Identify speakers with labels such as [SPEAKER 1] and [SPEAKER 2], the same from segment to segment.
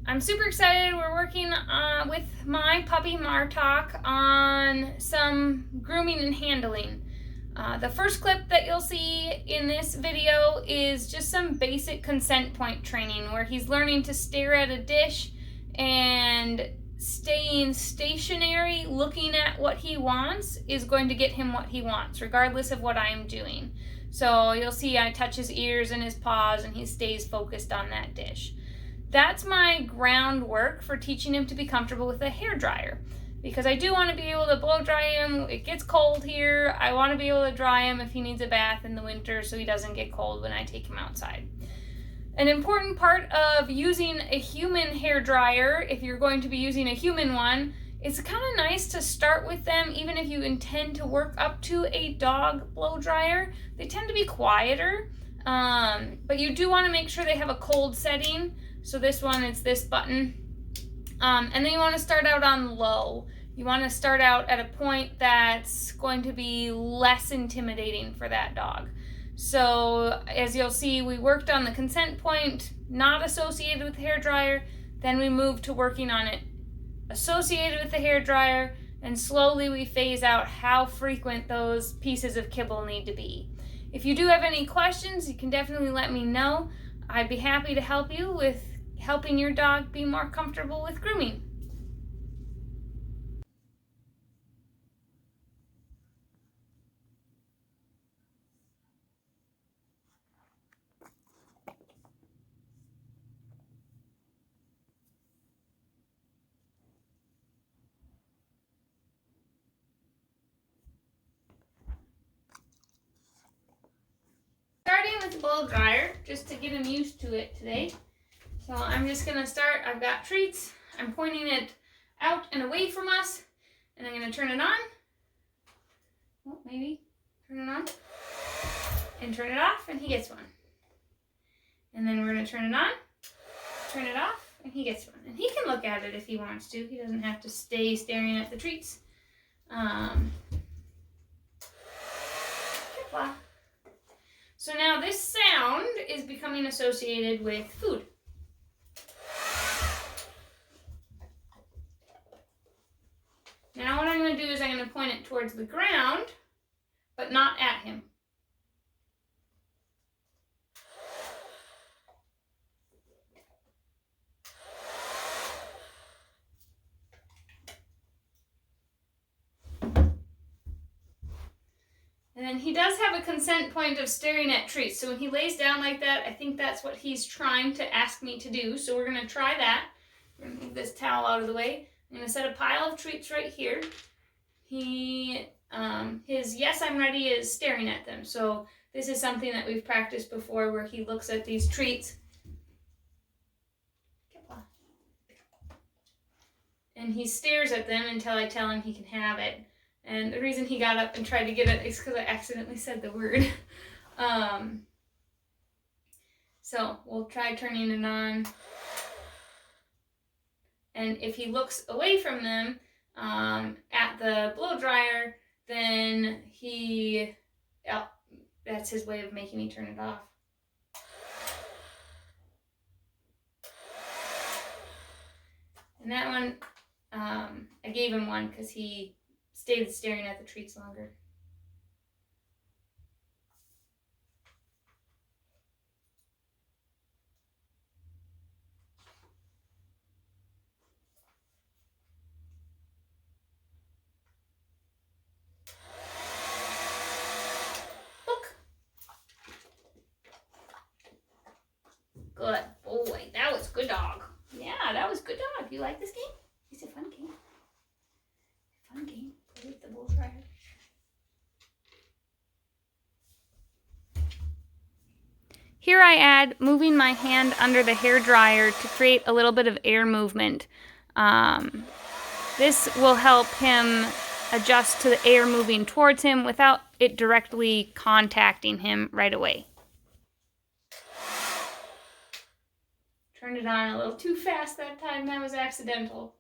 [SPEAKER 1] I'm super excited. We're working with my puppy Martok on some grooming and handling. The first clip that you'll see in this video is just some basic consent point training where he's learning to stare at a dish and staying stationary, looking at what he wants is going to get him what he wants, regardless of what I'm doing. So you'll see I touch his ears and his paws and he stays focused on that dish. That's my groundwork for teaching him to be comfortable with a hairdryer, because I do want to be able to blow dry him. It gets cold here. I want to be able to dry him if he needs a bath in the winter so he doesn't get cold when I take him outside. An important part of using a human hairdryer, if you're going to be using a human one, it's kind of nice to start with them even if you intend to work up to a dog blow dryer. They tend to be quieter, but you do want to make sure they have a cold setting. So this one, it's this button. And then you want to start out on low. You want to start out at a point that's going to be less intimidating for that dog. So as you'll see, we worked on the consent point, not associated with the hairdryer. Then we moved to working on it associated with the hairdryer, and slowly we phase out how frequent those pieces of kibble need to be. If you do have any questions, you can definitely let me know. I'd be happy to help you with helping your dog be more comfortable with grooming. Starting with the blow dryer, just to get him used to it today. So I'm just going to start. I've got treats. I'm pointing it out and away from us, and I'm going to turn it on. Oh, maybe turn it on and turn it off, and he gets one. And then we're going to turn it on, turn it off, and he gets one. And he can look at it if he wants to. He doesn't have to stay staring at the treats. So now this sound is becoming associated with food. Now what I'm going to do is I'm going to point it towards the ground, but not at him. And then he does have a consent point of staring at treats. So when he lays down like that, I think that's what he's trying to ask me to do. So we're going to try that. We're going to move this towel out of the way. I'm going to set a pile of treats right here. His yes, I'm ready is staring at them. So this is something that we've practiced before where he looks at these treats. And he stares at them until I tell him he can have it. And the reason he got up and tried to get it is because I accidentally said the word. So we'll try turning it on. And if he looks away from them at the blow dryer, then that's his way of making me turn it off. And that one, I gave him one because he stayed staring at the treats longer. Good boy. That was good dog. Yeah, that was good dog. You like this game? It's a fun game. Fun game. Play with the blow dryer. Here I add moving my hand under the hair dryer to create a little bit of air movement. This will help him adjust to the air moving towards him without it directly contacting him right away. Turned it on a little too fast that time. That was accidental.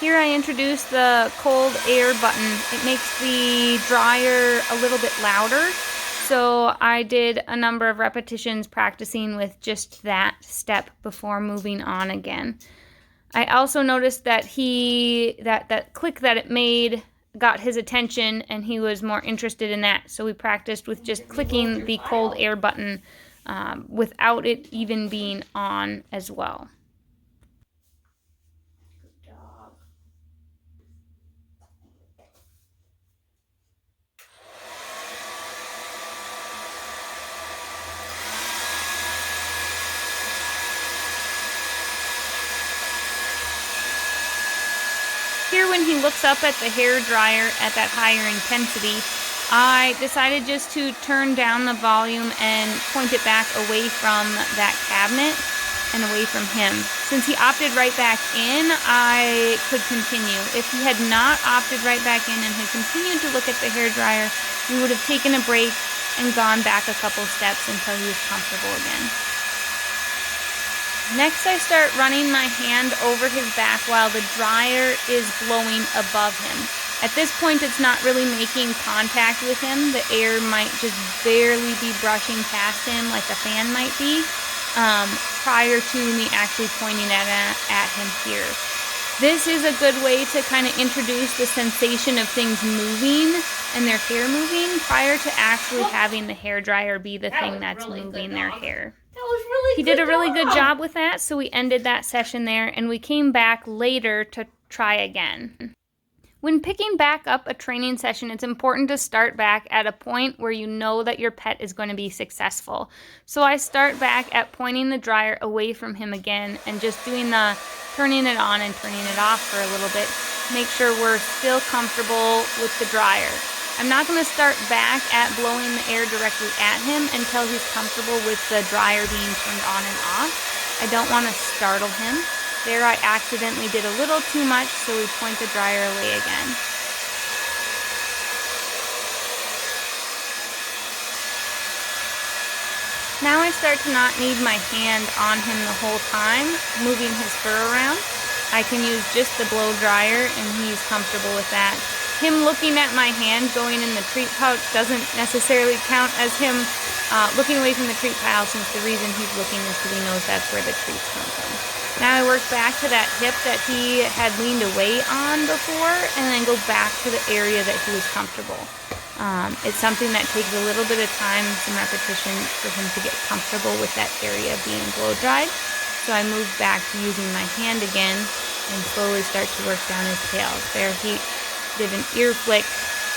[SPEAKER 1] Here I introduced the cold air button. It makes the dryer a little bit louder. So I did a number of repetitions practicing with just that step before moving on again. I also noticed that that click that it made got his attention, and he was more interested in that. So we practiced with just clicking the cold air button without it even being on as well. Here, when he looks up at the hair dryer at that higher intensity, I decided just to turn down the volume and point it back away from that cabinet and away from him. Since he opted right back in, I could continue. If he had not opted right back in and had continued to look at the hair dryer, we would have taken a break and gone back a couple steps until he was comfortable again. Next, I start running my hand over his back while the dryer is blowing above him. At this point, it's not really making contact with him. The air might just barely be brushing past him like a fan might be, prior to me actually pointing at him here. This is a good way to kind of introduce the sensation of things moving and their hair moving prior to actually having the hair dryer be the thing that's moving their hair. He did a really good job with that, so we ended that session there, and we came back later to try again. When picking back up a training session, it's important to start back at a point where you know that your pet is going to be successful. So I start back at pointing the dryer away from him again and just doing the turning it on and turning it off for a little bit. Make sure we're still comfortable with the dryer. I'm not going to start back at blowing the air directly at him until he's comfortable with the dryer being turned on and off. I don't want to startle him. There I accidentally did a little too much, so we point the dryer away again. Now I start to not need my hand on him the whole time, moving his fur around. I can use just the blow dryer, and he's comfortable with that. Him looking at my hand going in the treat pouch doesn't necessarily count as him looking away from the treat pile, since the reason he's looking is because he knows that's where the treats come from. Now I work back to that hip that he had leaned away on before, and then go back to the area that he was comfortable. It's something that takes a little bit of time, some repetition, for him to get comfortable with that area being blow dried. So I move back to using my hand again and slowly start to work down his tail. There he did an ear flick,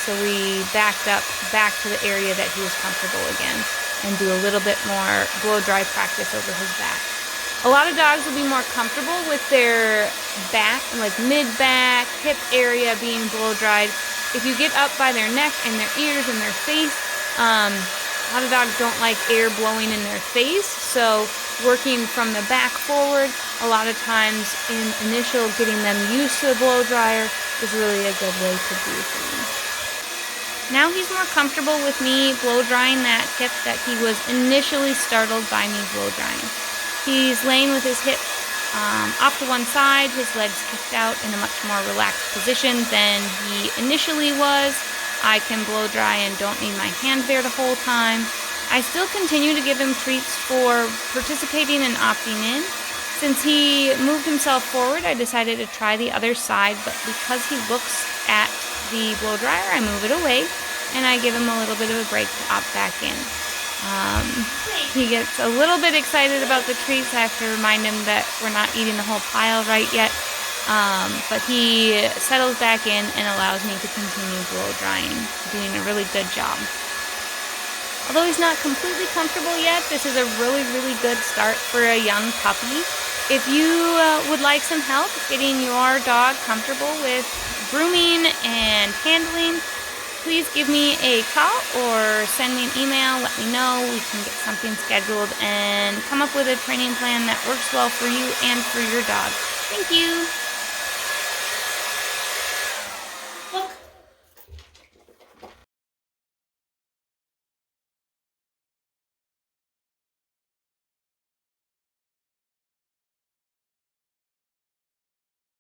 [SPEAKER 1] so we backed up back to the area that he was comfortable again and do a little bit more blow dry practice over his back. A lot of dogs will be more comfortable with their back, like mid-back, hip area being blow dried. If you get up by their neck and their ears and their face, a lot of dogs don't like air blowing in their face, so working from the back forward, a lot of times in initial getting them used to the blow dryer is really a good way to do things. Now he's more comfortable with me blow drying that hip that he was initially startled by me blow drying. He's laying with his hip off to one side, his legs kicked out in a much more relaxed position than he initially was. I can blow dry and don't need my hand there the whole time. I still continue to give him treats for participating and opting in. Since he moved himself forward, I decided to try the other side, but because he looks at the blow dryer, I move it away, and I give him a little bit of a break to opt back in. He gets a little bit excited about the treats. I have to remind him that we're not eating the whole pile right yet, but he settles back in and allows me to continue blow drying, doing a really good job. Although he's not completely comfortable yet, this is a really, really good start for a young puppy. If you would like some help getting your dog comfortable with grooming and handling, please give me a call or send me an email. Let me know. We can get something scheduled and come up with a training plan that works well for you and for your dog. Thank you.